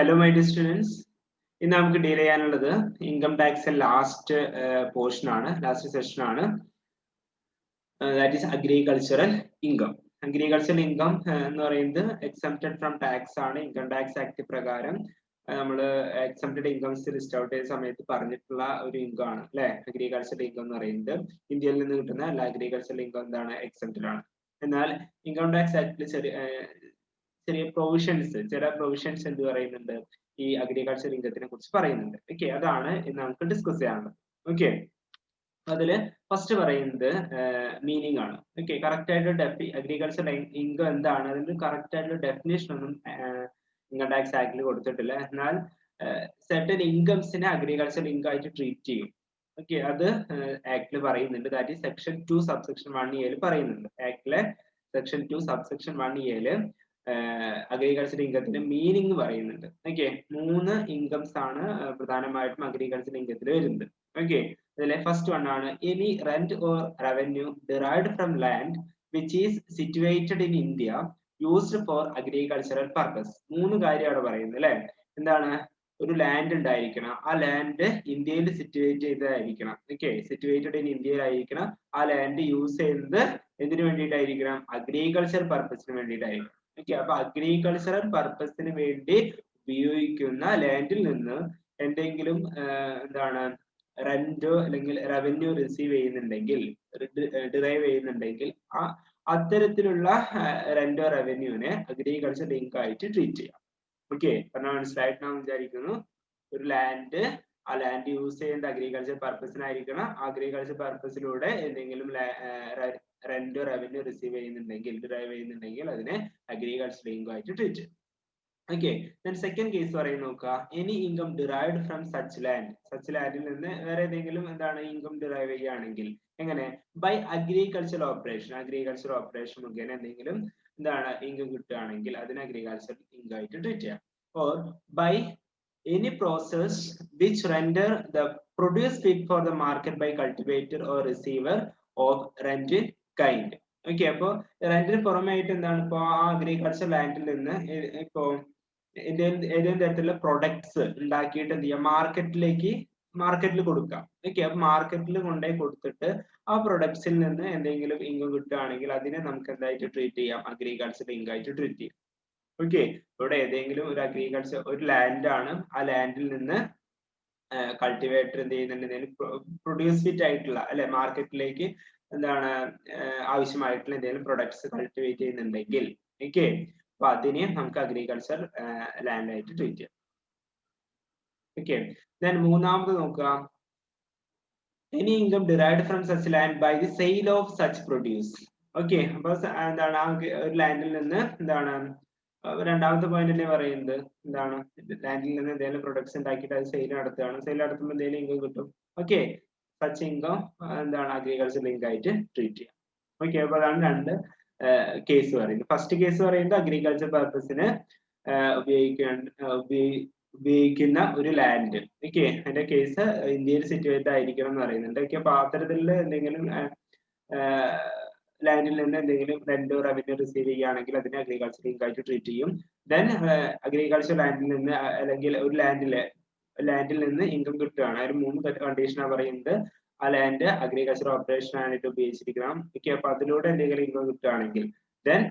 Hello, my dear students. ഇന്ന് നമുക്ക് deal ചെയ്യാനുള്ളത് ഇൻകം ടാക്സ് ലാസ്റ്റ് പോർഷൻ ആണ്, ലാസ്റ്റ് സെഷൻ ആണ്. That is agricultural income. Agricultural income എന്ന് പറയുന്നത് എക്സംപ്റ്റഡ് ഫ്രം ടാക്സ് ആണ്. ഇൻകം ടാക്സ് ആക്ട് പ്രകാരം നമ്മൾ എക്സംപ്റ്റഡ് ഇൻകംസ് ലിസ്റ്റ് ഔട്ട് ചെയ്ത സമയത്ത് പറഞ്ഞിട്ടുള്ള ഒരു ഇൻകം ആണ് അല്ലെ. അഗ്രികൾച്ചറൽ ഇൻകം എന്ന് പറയുന്നത് ഇന്ത്യയിൽ നിന്ന് കിട്ടുന്ന എല്ലാ അഗ്രികൾച്ചറൽ ഇൻകം എന്താണ്, എക്സംപ്റ്റഡ് ആണ്. എന്നാൽ ഇൻകം ടാക്സ് ആക്ടിൽ ചെറിയ പ്രൊവിഷൻസ് എന്ത് പറയുന്നുണ്ട്, ഈ അഗ്രികൾച്ചർ ഇൻകത്തിനെ കുറിച്ച് പറയുന്നുണ്ട്. ഓക്കെ, അതാണ് ഇന്ന് നമുക്ക് ഡിസ്കസ് ചെയ്യാനുള്ളത്. ഓക്കെ, അതില് ഫസ്റ്റ് പറയുന്നത് മീനിങ് ആണ്. ഓക്കെ, കറക്റ്റ് ആയിട്ട് അഗ്രികൾച്ചർ ഇൻകം എന്താണ്, അതിന്റെ കറക്റ്റ് ആയിട്ടുള്ള ഡെഫിനേഷൻ ഒന്നും ഇൻകം ടാക്സ് ആക്ടിൽ കൊടുത്തിട്ടില്ല. എന്നാൽ സെർട്ടൻ ഇൻകംസിനെ അഗ്രികൾച്ചർ ഇൻകം ആയിട്ട് ട്രീറ്റ് ചെയ്യും. ഓക്കെ, അത് ആക്ടിൽ പറയുന്നുണ്ട്. That is section 2 subsection 1A പറയുന്നുണ്ട്. ആക്ടിലെ സെക്ഷൻ 2 സബ്സെക്ഷൻ 1A അഗ്രികൾച്ചർ ഇൻകത്തിന്റെ മീനിങ് പറയുന്നുണ്ട്. ഓക്കെ, 3 ഇൻകംസ് ആണ് പ്രധാനമായിട്ടും അഗ്രികൾച്ചർ ഇൻകത്തിൽ വരുന്നത്. ഓക്കെ, അതിലെ ഫസ്റ്റ് വൺ ആണ് any rent or revenue derived from land which is situated in India used for agricultural purpose. 3 കാര്യം അവിടെ പറയുന്നത് അല്ലെ. എന്താണ്, ഒരു ലാൻഡ് ഉണ്ടായിരിക്കണം, ആ ലാൻഡ് ഇന്ത്യയിൽ സിറ്റുവേറ്റ് ചെയ്തതായിരിക്കണം. ഓക്കെ, സിറ്റുവേറ്റഡ് ഇൻ ഇന്ത്യയിലായിരിക്കണം. ആ ലാൻഡ് യൂസ് ചെയ്യുന്നത് എന്തിനു വേണ്ടിയിട്ടായിരിക്കണം, അഗ്രികൾച്ചർ പർപ്പസിന് വേണ്ടിയിട്ടായിരിക്കണം. ഓക്കെ, അപ്പൊ അഗ്രികൾച്ചറൽ പർപ്പസിന് വേണ്ടി ഉപയോഗിക്കുന്ന ലാൻഡിൽ നിന്ന് എന്തെങ്കിലും എന്താണ് റെന്റോ അല്ലെങ്കിൽ റവന്യൂ റിസീവ് ചെയ്യുന്നുണ്ടെങ്കിൽ, ഡിറൈവ് ചെയ്യുന്നുണ്ടെങ്കിൽ, അത്തരത്തിലുള്ള റെന്റോ റവന്യൂവിനെ അഗ്രികൾച്ചർ ഇൻകം ആയിട്ട് ട്രീറ്റ് ചെയ്യാം. ഓക്കെ, പറഞ്ഞാൽ മനസ്സിലായിട്ടാണ് വിചാരിക്കുന്നു. ഒരു ലാൻഡ്, ആ ലാൻഡ് യൂസ് ചെയ്യുന്നത് അഗ്രികൾച്ചർ പർപ്പസിനായിരിക്കണം. അഗ്രികൾച്ചർ പർപ്പസിലൂടെ എന്തെങ്കിലും റെന്റോ റവന്യൂ റിസീവ് ചെയ്യുന്നുണ്ടെങ്കിൽ, ഡിറൈവ് ചെയ്യുന്നുണ്ടെങ്കിൽ അതിനെ അഗ്രികൾച്ചർ ഇൻകം ആയിട്ട് ട്രീറ്റ് ചെയ്യും. ഓക്കെ, ദെൻ സെക്കൻഡ് കേസ് പറയുന്നത് നോക്കുക. Any income derived from such ലാൻഡിൽ നിന്ന് വേറെ ഏതെങ്കിലും എന്താണ് ഇൻകം ഡിറൈവ് ചെയ്യുകയാണെങ്കിൽ, എങ്ങനെ, ബൈ അഗ്രികൾച്ചർ ഓപ്പറേഷൻ മുഖേന എന്തെങ്കിലും എന്താണ് ഇൻകം കിട്ടുകയാണെങ്കിൽ അതിനെ അഗ്രികൾച്ചർ ഇൻകം ആയിട്ട് ട്രീറ്റ് ചെയ്യാം. Or by any process which render the produce fit for the market by cultivator or receiver of rent kind. Okay, അപ്പോൾ റെന്റിന് പുറമെയായിട്ട് എന്താണ്, ഇപ്പോൾ ആ അഗ്രികൾച്ചർ ലാൻഡിൽ നിന്ന് ഇപ്പോ ഏതെങ്കിലും തരത്തിലുള്ള പ്രൊഡക്ട്സ് ഉണ്ടാക്കിയിട്ട് എന്ത് ചെയ്യാം, മാർക്കറ്റിൽ കൊടുക്കാം. ഓക്കെ, അപ്പൊ മാർക്കറ്റിൽ കൊണ്ടുപോയി കൊടുത്തിട്ട് ആ പ്രൊഡക്ട്സിൽ നിന്ന് എന്തെങ്കിലും ഇൻകം കിട്ടുകയാണെങ്കിൽ അതിനെ നമുക്ക് എന്തായിട്ട് ട്രീറ്റ് ചെയ്യാം, അഗ്രികൾച്ചർ ഇൻകം ആയിട്ട് ട്രീറ്റ് ചെയ്യാം. ഓക്കെ, ഇവിടെ ഏതെങ്കിലും ഒരു ലാൻഡ് ആണ്, ആ ലാൻഡിൽ നിന്ന് കൾട്ടിവേറ്റർ എന്ത് ചെയ്യുന്നുണ്ടെങ്കിൽ പ്രൊഡ്യൂസ് ഫിറ്റ് ആയിട്ടുള്ള അല്ലെ, മാർക്കറ്റിലേക്ക് എന്താണ് ആവശ്യമായിട്ടുള്ള എന്തെങ്കിലും പ്രൊഡക്ട്സ് കൾട്ടിവേറ്റ് ചെയ്യുന്നുണ്ടെങ്കിൽ, ഓക്കെ, അപ്പൊ അതിനെ നമുക്ക് അഗ്രികൾച്ചർ ലാൻഡ് ആയിട്ട് ട്രീറ്റ് ചെയ്യാം. ഓക്കെ, ദെൻ മൂന്നാമത് നോക്കുക. Any income derived from such land by the sale of such produce. Okay, അപ്പൊ എന്താണ് ഒരു ലാൻഡിൽ നിന്ന് എന്താണ് രണ്ടാമത്തെ പോയിന്റിൽ പറയുന്നത് എന്താണ്, ലാൻഡിൽ നിന്ന് എന്തെങ്കിലും പ്രൊഡക്ട്സ് ഉണ്ടാക്കിയിട്ട് അത് സെയിൽ നടത്തുകയാണ്. സെയിൽ നടത്തുമ്പോൾ എന്തെങ്കിലും ഇൻകം കിട്ടും. ഓക്കെ, സച്ച് ഇൻകം എന്താണ് അഗ്രികൾച്ചർ ലിങ്ക് ആയിട്ട് ട്രീറ്റ് ചെയ്യാം. ഓക്കെ, അപ്പൊ അതാണ് രണ്ട് കേസ് പറയുന്നത്. ഫസ്റ്റ് കേസ് പറയുന്നത് അഗ്രികൾച്ചർ പർപ്പസിന് ഉപയോഗിക്കുന്ന ഒരു ലാൻഡ്. ഓക്കെ, അതിന്റെ കേസ് ഇന്ത്യയിൽ സിറ്റുവേറ്റ് ആയിരിക്കണം എന്ന് പറയുന്നുണ്ട്. ഓക്കെ, അപ്പൊ അത്തരത്തിലുള്ള എന്തെങ്കിലും ലാൻഡിൽ നിന്ന് എന്തെങ്കിലും റെന്റോ റവന്യൂ റിസീവ് ചെയ്യുകയാണെങ്കിൽ അതിനെ അഗ്രികൾച്ചർ ഇൻകം ആയിട്ട് ട്രീറ്റ് ചെയ്യും. ദെൻ അഗ്രികൾച്ചർ ലാൻഡിൽ നിന്ന് അല്ലെങ്കിൽ ഒരു ലാൻഡിൽ നിന്ന് ഇൻകം കിട്ടുകയാണ്. അതിന് 3 കണ്ടീഷനാണ് പറയുന്നത്. ആ ലാൻഡ് അഗ്രികൾച്ചർ ഓപ്പറേഷൻ ആയിട്ട് ഉപയോഗിച്ചിരിക്കണം. ഓക്കെ, അപ്പൊ അതിലൂടെ എന്തെങ്കിലും ഇൻകം കിട്ടുകയാണെങ്കിൽ ദെൻ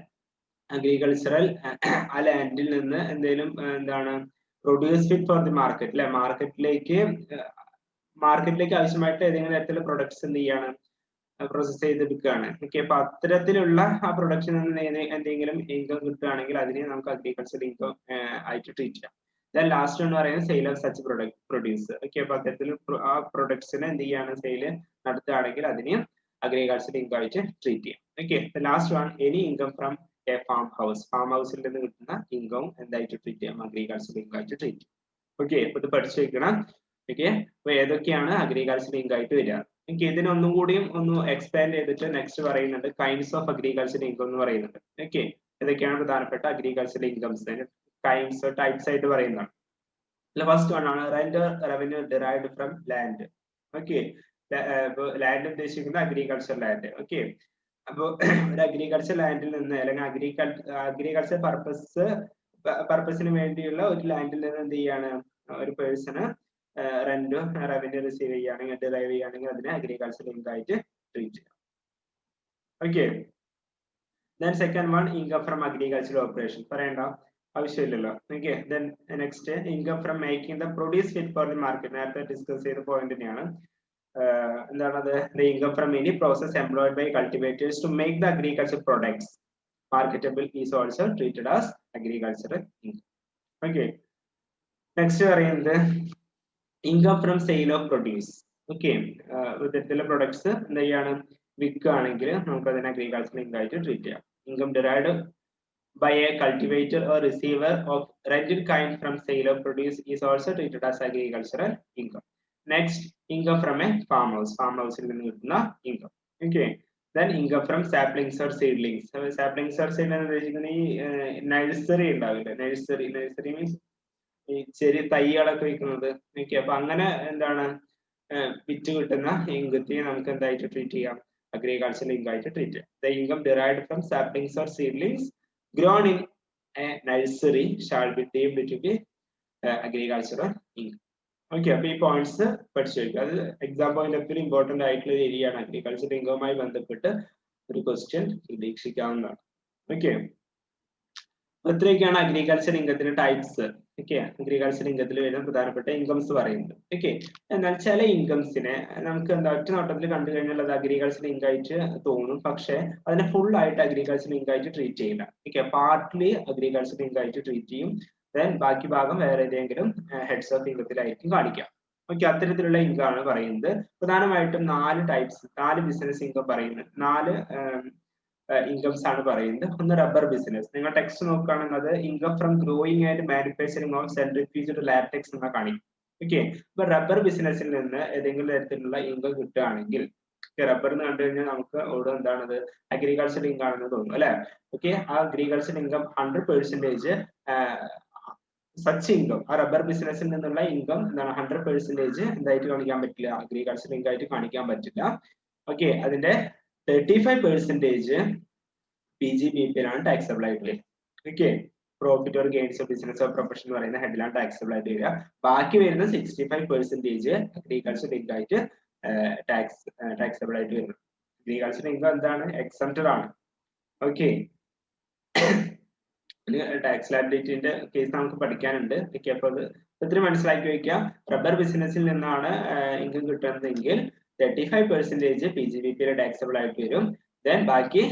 അഗ്രികൾച്ചറൽ ആ ലാൻഡിൽ നിന്ന് എന്തെങ്കിലും എന്താണ് produce fit for the market അല്ലെ, മാർക്കറ്റിലേക്ക് ആവശ്യമായിട്ട് ഏതെങ്കിലും തരത്തിലുള്ള പ്രൊഡക്ട്സ് എന്ത് ചെയ്യാണ്, പ്രോസസ് ചെയ്തെടുക്കുകയാണ്. ഓക്കെ, അപ്പൊ അത്തരത്തിലുള്ള ആ പ്രൊഡക്ഷൻ എന്തെങ്കിലും ഇൻകം കിട്ടുകയാണെങ്കിൽ അതിനെ നമുക്ക് അഗ്രികൾച്ചർ ഇൻകം ആയിട്ട് ട്രീറ്റ് ചെയ്യാം. ദെൻ ലാസ്റ്റ് എന്ന് പറയുന്നത് sale of such produce. Okay, അപ്പൊ അത്തരത്തിൽ ആ പ്രൊഡക്ട്സിനെ എന്ത് ചെയ്യാണ്, സെയിൽ നടത്തുകയാണെങ്കിൽ അതിനെ അഗ്രികൾച്ചർ ഇൻകം ആയിട്ട് ട്രീറ്റ് ചെയ്യാം. Okay, last one any income from A farm ഹൗസിൽ നിന്ന് കിട്ടുന്ന ഇൻകം എന്തായിട്ട് ട്രീറ്റ് ചെയ്യാം, അഗ്രികൾച്ചർ ഇൻകം ആയിട്ട് ട്രീറ്റ് ചെയ്യാം. ഓക്കെ, അപ്പൊ ഇത് പഠിച്ചു വെക്കണം. ഓക്കെ, അപ്പൊ ഏതൊക്കെയാണ് അഗ്രികൾച്ചർ ഇൻകം ആയിട്ട് വരിക. എനിക്ക് ഇതിനൊന്നും കൂടിയും ഒന്ന് എക്സ്പാൻഡ് ചെയ്തിട്ട് നെക്സ്റ്റ് പറയുന്നുണ്ട് കൈൻഡ്സ് ഓഫ് അഗ്രികൾച്ചർ ഇൻകം എന്ന് പറയുന്നുണ്ട്. ഓക്കെ, ഇതൊക്കെയാണ് പ്രധാനപ്പെട്ട അഗ്രികൾച്ചർ ഇൻകംസ് ടൈപ്സ് ആയിട്ട് പറയുന്നതാണ്. ഫസ്റ്റ് വൺ ആണ് rent revenue derived from land. Okay, land ഉദ്ദേശിക്കുന്ന അഗ്രികൾച്ചർ ലാൻഡ്. ഓക്കെ, അപ്പോൾ ഒരു അഗ്രികൾച്ചർ ലാൻഡിൽ നിന്ന് അല്ലെങ്കിൽ അഗ്രികൾച്ചർ പർപ്പസ് പർപ്പസിന് വേണ്ടിയുള്ള ഒരു ലാൻഡിൽ നിന്ന് എന്ത് ചെയ്യാണ് ഒരു പേഴ്സണ് റെന്റും റവന്യൂ റിസീവ് ചെയ്യുകയാണെങ്കിൽ ഡിറൈവ് ചെയ്യുകയാണെങ്കിൽ അതിനെ അഗ്രികൾച്ചർ ലിങ്ക് ആയിട്ട് ട്രീറ്റ് ചെയ്യാം. Okay. Then second one, income from agricultural operation. പറയണ്ട ആവശ്യമില്ലല്ലോ. Okay. Then next, income from making the produce fit for the market. നേരത്തെ ഡിസ്കസ് ചെയ്ത പോയിന്റ് തന്നെയാണ്. എന്താണത്? The income from any process employed by cultivators to make the agricultural products marketable is also treated as agricultural income. Okay. Next പറയുന്നത് income from sale of produce. Okay. വിധത്തിലുള്ള products എന്താ ചെയ്യാണ് വിൽക്കുകയാണെങ്കിൽ നമുക്ക് അതിനെ agricultural income ആയിട്ട് treat ചെയ്യാം. Income derived by a cultivator or receiver of rented kind from sale of produce is also treated as agricultural income. Next, income from a farmhouse. Farmhouse il ninnu kittuna income. Okay. Then income from saplings or seedlings. Saplings or seedlings nursery ഉണ്ടാവില്ല. Nursery means ഈ ചെറിയ തൈകളൊക്കെ വിൽക്കുന്നത്. Okay. അപ്പൊ അങ്ങനെ എന്താണ് വിറ്റ് കിട്ടുന്ന ഇൻകത്തിനെ നമുക്ക് എന്തായിട്ട് ട്രീറ്റ് ചെയ്യാം? Agricultural income ആയിട്ട് ട്രീറ്റ് ചെയ്യാം. The income derived from saplings or seedlings grown in a nursery shall be deemed to be agricultural income. Okay. അപ്പൊ ഈ പോയിന്റ്സ് പഠിച്ചു വെക്കുക. അത് exam point of view important ആയിട്ടുള്ള ഒരു ഏരിയ ആണ്. അഗ്രികൾച്ചർ ഇൻകവുമായി ബന്ധപ്പെട്ട് ഒരു ക്വസ്റ്റ്യൻ പ്രതീക്ഷിക്കാവുന്നതാണ്. ഓക്കെ. ഇത്രയൊക്കെയാണ് അഗ്രികൾച്ചർ ഇൻകത്തിന്റെ ടൈപ്സ്. ഓക്കെ. അഗ്രികൾച്ചർ ഇൻകത്തിൽ വരുന്ന പ്രധാനപ്പെട്ട ഇൻകംസ് പറയുന്നത്. ഓക്കെ. എന്നാൽ ചില ഇൻകംസിനെ നമുക്ക് എന്താ ഒറ്റ നോട്ടത്തിൽ കണ്ടു കഴിഞ്ഞാൽ അത് അഗ്രികൾച്ചർ ഇൻകം ആയിട്ട് തോന്നും. പക്ഷെ അതിനെ ഫുൾ ആയിട്ട് അഗ്രികൾച്ചർ ഇൻകം ആയിട്ട് ട്രീറ്റ് ചെയ്യില്ല. ഓക്കെ. പാർട്ട്ലി അഗ്രികൾച്ചർ ഇൻകം ആയിട്ട് ട്രീറ്റ് ചെയ്യും. ദെൻ ബാക്കി ഭാഗം വേറെ ഏതെങ്കിലും ഹെഡ്സ് ഓഫ് ഇൻകത്തിലായിരിക്കും കാണിക്കാം. ഓക്കെ. അത്തരത്തിലുള്ള ഇൻകം ആണ് പറയുന്നത്. പ്രധാനമായിട്ടും 4 ബിസിനസ് ഇൻകം പറയുന്നത്. 4 ഇൻകംസ് ആണ് പറയുന്നത്. ഒന്ന് റബ്ബർ ബിസിനസ്. നിങ്ങൾ ടെക്സ്റ്റ് നോക്കുകയാണെങ്കിൽ അത് income from growing and manufacturing of centrifuged latex എന്ന കാണിക്കും. ഓക്കെ. അപ്പൊ റബ്ബർ ബിസിനസ്സിൽ നിന്ന് ഏതെങ്കിലും തരത്തിലുള്ള ഇൻകം കിട്ടുകയാണെങ്കിൽ റബ്ബർ എന്ന് കണ്ടു കഴിഞ്ഞാൽ നമുക്ക് അവിടെ എന്താണത് അഗ്രികൾച്ചർ ഇൻകം ആണെന്ന് തോന്നും അല്ലെ. ഓക്കെ. ആ അഗ്രികൾച്ചർ ഇൻകം 100% സച്ച് ഇൻകം ആ റബ്ബർ ബിസിനസ്സിൽ നിന്നുള്ള ഇൻകം എന്താണ് 100% എന്തായിട്ട് കാണിക്കാൻ പറ്റില്ല? അഗ്രികൾച്ചർ ഇൻകം ആയിട്ട് കാണിക്കാൻ പറ്റില്ല. ഓക്കെ. അതിന്റെ 35% PGBP-ലാണ് ടാക്സബിൾ ആയിട്ട് വരിക. Okay. Profit or gains of business of profession എന്ന് പറയുന്ന ഹെഡിലാണ് ടാക്സബിൾ ആയിട്ട് വരിക. ബാക്കി വരുന്ന 65% അഗ്രികൾച്ചർ ഇൻകം ആയിട്ട് ടാക്സബിൾ ആയിട്ട് വരുന്നത്. അഗ്രികൾച്ചർ ഇൻകം എന്താണ്? എക്സംപ്റ്റഡ് ആണ്. ഓക്കെ. ടാക്സ് ലയബിലിറ്റിന്റെ കേസ് നമുക്ക് പഠിക്കാനുണ്ട്. ഓക്കെ. അപ്പൊ അത് ഒത്തിരി മനസ്സിലാക്കി വെക്കാം. റബ്ബർ ബിസിനസ്സിൽ നിന്നാണ് ഇൻകം കിട്ടുന്നതെങ്കിൽ 35% PGBP ടാക്സബിൾ ആയിട്ട് വരും. ദെൻ ബാക്കി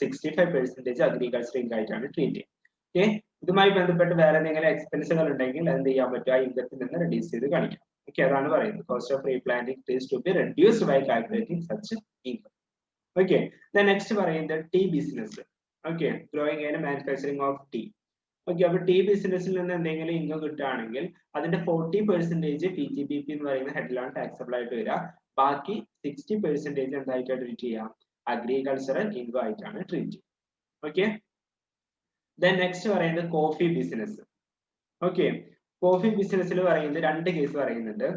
65% അഗ്രികൾച്ചർ ഇൻകം ആയിട്ടാണ് ട്രീറ്റ് ചെയ്യുക. ഓക്കെ. ഇതുമായി ബന്ധപ്പെട്ട് വേറെ എന്തെങ്കിലും എക്സ്പെൻസുകൾ ഉണ്ടെങ്കിൽ എന്ത് ചെയ്യാൻ പറ്റും? ആ ഇൻകത്തിൽ നിന്ന് റെഡ്യൂസ് ചെയ്ത് കാണിക്കാം. ഓക്കെ. അതാണ് പറയുന്നത്. Cost of replanting is to be reduced by calculating such income. Okay. Then next പറയുന്നത് tea business. Okay. Growing and manufacturing of tea. Okay. അപ്പൊ ടീ ബിസിനസ്സിൽ നിന്ന് എന്തെങ്കിലും ഇൻകം കിട്ടുകയാണെങ്കിൽ അതിന്റെ 40% PGBP എന്ന് പറയുന്ന ഹെഡിലാണ് ടാക്സബിൾ ആയിട്ട് വരിക. ബാക്കി 60% എന്തായിട്ടാണ് ട്രീറ്റ് ചെയ്യാം? അഗ്രികൾച്ചറൽ ഇൻകം ആയിട്ടാണ് ട്രീറ്റ് ചെയ്യുക. ഓക്കെ. ദെൻ നെക്സ്റ്റ് പറയുന്നത് കോഫി ബിസിനസ്. ഓക്കെ. കോഫി ബിസിനസ്സിൽ പറയുന്നത് 2 കേസ് പറയുന്നുണ്ട്.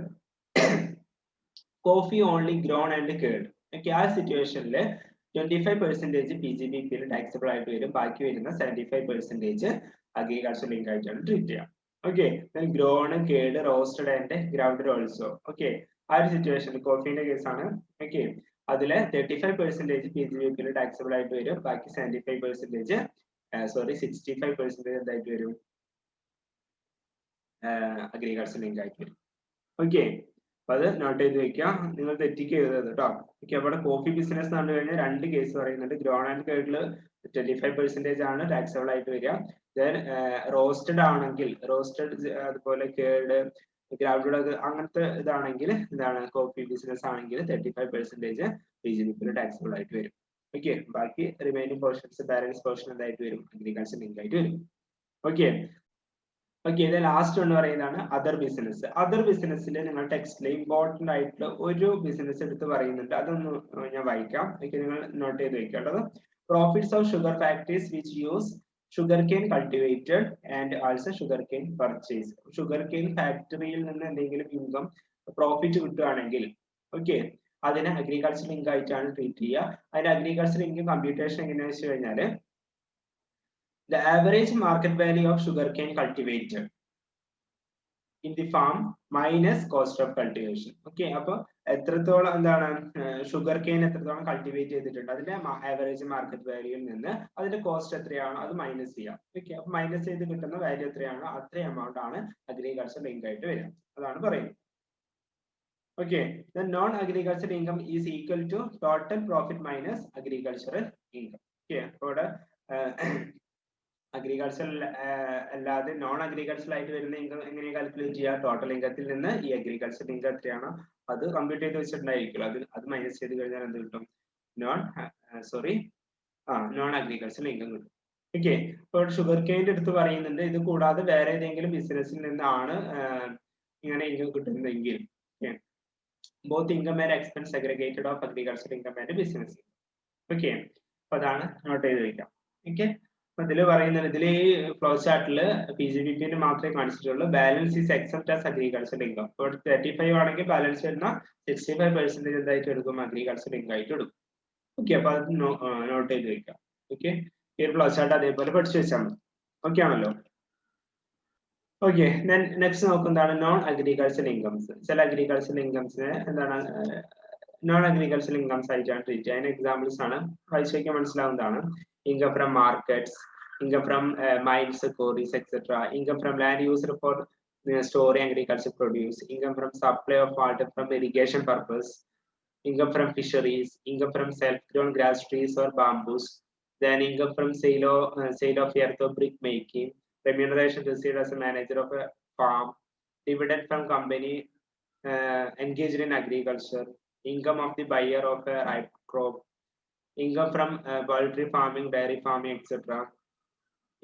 Coffee only grown and curd. Okay. ആ സിറ്റുവേഷനിൽ 25% PGBP ടാക്സബിൾ ആയിട്ട് വരും. ബാക്കി വരുന്ന 75% അഗ്രികൾച്ചറൽ ഇൻകം ആയിട്ടാണ് ട്രീറ്റ് ചെയ്യുക. Okay. Grown, curd, roasted and grounded also. Okay. ആ ഒരു സിറ്റുവേഷനിൽ കോഫിന്റെ കേസാണ്. ഓക്കെ. അതില് 35% PGBP ടാക്സബിൾ ആയിട്ട് വരും. ബാക്കി 65% 65% എന്തായിട്ട് വരും? അഗ്രികൾച്ചറൽ ഇൻകം ആയിട്ട് വരും. ഓക്കെ. അപ്പൊ അത് നോട്ട് ചെയ്ത് വെക്കാം. നിങ്ങൾ തെറ്റിക്കരുത് കേട്ടോ. ഓക്കെ. അവിടെ കോഫി ബിസിനസ് കണ്ടു കഴിഞ്ഞാൽ 2 കേസ് പറയുന്നുണ്ട്. ഗ്രോൺ ആൻഡ് കേർഡില് 25% ആണ് ടാക്സബിൾ ആയിട്ട് വരിക. ദെൻ റോസ്റ്റഡ് ആണെങ്കിൽ അതുപോലെ കേർഡ്, ഗ്രൗണ്ടഡ് അങ്ങനത്തെ ഇതാണെങ്കിൽ എന്താണ് കോഫി ബിസിനസ് ആണെങ്കിൽ 35% PGBP ടാക്സബിൾ ആയിട്ട് വരും. ഓക്കെ. ബാക്കി റിമൈനിങ് പോർഷൻസ് ബാലൻസ് പോർഷൻ എന്തായിട്ട് വരും? അഗ്രികൾച്ചർ ഇൻകം ആയിട്ട് വരും. ഓക്കെ. ഓക്കെ. ഇത് ലാസ്റ്റ് എന്ന് പറയുന്നതാണ് അതർ ബിസിനസ്. അതർ ബിസിനസ്സിൽ നിങ്ങൾ ടെക്സ്റ്റിൽ ഇമ്പോർട്ടന്റ് ആയിട്ടുള്ള ഒരു ബിസിനസ് എടുത്ത് പറയുന്നുണ്ട്. അതൊന്ന് ഞാൻ വായിക്കാം. ഓക്കെ. നിങ്ങൾ നോട്ട് ചെയ്ത് വെക്കേണ്ടത് profits of sugar factories which use sugar cane cultivated and also sugar cane purchase. Sugar cane ഫാക്ടറിയിൽ നിന്ന് എന്തെങ്കിലും ഇൻകം പ്രോഫിറ്റ് കിട്ടുകയാണെങ്കിൽ ഓക്കെ അതിനെ അഗ്രികൾച്ചർ ഇൻകം ആയിട്ടാണ് ട്രീറ്റ് ചെയ്യുക. അതിന്റെ അഗ്രികൾച്ചർ ഇൻകം കമ്പ്യൂട്ടേഷൻ എങ്ങനെയാണെന്ന് വെച്ച് കഴിഞ്ഞാൽ the average market value of sugarcane cultivated in the farm minus cost of cultivation. Okay, അപ്പോൾ എത്രത്തോളം എന്താണ് ഷുഗർ കെയിൻ എത്രത്തോളം കൾട്ടിവേറ്റ് ചെയ്തിട്ടുണ്ട് അതിന്റെ ആവറേജ് മാർക്കറ്റ് വാല്യൂയിൽ നിന്ന് അതിന്റെ കോസ്റ്റ് എത്രയാണോ അത് മൈനസ് ചെയ്യാം. ഓക്കെ, അപ്പൊ മൈനസ് ചെയ്ത് കിട്ടുന്ന വാല്യൂ എത്രയാണോ അത്രയും എമൗണ്ട് ആണ് അഗ്രികൾച്ചർ ലിങ്ക് ആയിട്ട് വരിക. അതാണ് പറയുന്നത്. Okay, the non-agricultural income is equal to total profit minus agricultural income. Okay, ഇവിടെ അഗ്രികൾച്ചറൽ അല്ലാതെ നോൺ അഗ്രികൾച്ചറൽ ആയിട്ട് വരുന്ന ഇൻകം എങ്ങനെ കാൽക്കുലേറ്റ് ചെയ്യുക? ടോട്ടൽ ഇൻകത്തിൽ നിന്ന് ഈ അഗ്രികൾച്ചറൽ ഇൻകം എത്രയാണോ അത് കമ്പ്യൂട്ട് ചെയ്ത് വെച്ചിട്ടുണ്ടായിരിക്കും. അത് മൈനസ് ചെയ്ത് കഴിഞ്ഞാൽ എന്ത് കിട്ടും? നോൺ അഗ്രികൾച്ചറൽ ഇൻകം കിട്ടും. ഓക്കെ, ഇപ്പോൾ ഷുഗർ കെയിൻ്റെ അടുത്ത് പറയുന്നുണ്ട് ഇത് കൂടാതെ വേറെ ഏതെങ്കിലും ബിസിനസ്സിൽ നിന്നാണ് ഇങ്ങനെ ഇൻകം കിട്ടുന്നതെങ്കിൽ both income and expense aggregated of agriculture income and business. Okay, അപ്പൊ അതാണ് നോട്ട് ചെയ്ത് വെക്കാം. ഓക്കെ, ഇതിൽ പറയുന്നത് ഇതിൽ ഈ ഫ്ലോ ചാർട്ടില് PGBP മാത്രമേ കാണിച്ചിട്ടുള്ളൂ. Balance is except as agriculture income. ഇപ്പോൾ 35 ആണെങ്കിൽ ബാലൻസ് വരുന്ന 65% എന്തായിട്ട് എടുക്കും? അഗ്രികൾച്ചർ ഇൻകം ആയിട്ട് എടുക്കും. ഓക്കെ, അപ്പൊ അത് നോട്ട് ചെയ്ത് വെക്കാം. ഓക്കെ, ഈ ഒരു ഫ്ലോ ചാർട്ട് അതേപോലെ പഠിച്ചു വെച്ചാൽ മതി. ഓക്കെ ആണല്ലോ. ഓക്കെ, നെക്സ്റ്റ് നോക്കുന്നതാണ് നോൺ അഗ്രികൾച്ചർ ഇൻകംസ്. ചില അഗ്രികൾച്ചർ ഇൻകംസിനെ എന്താണ് നോൺ അഗ്രികൾച്ചർ ഇൻകംസ് ആയിട്ടാണ് ട്രീറ്റ് ചെയ്യുക. അതിന് എക്സാമ്പിൾസ് ആണ് വായിച്ചു വയ്ക്കാൻ മനസ്സിലാവുന്നതാണ്. Income from markets, income from mines, quarries, etc. Income from land used for storing agricultural produce. Income from supply of water from irrigation purpose. Income from fisheries. Income from self-grown grass trees or bamboos. Then income from sale of earth or brick making. Remuneration received as a manager of a farm. Dividend from company engaged in agriculture. Income of the buyer of a ripe crop. Income from poultry farming, dairy farming, etc.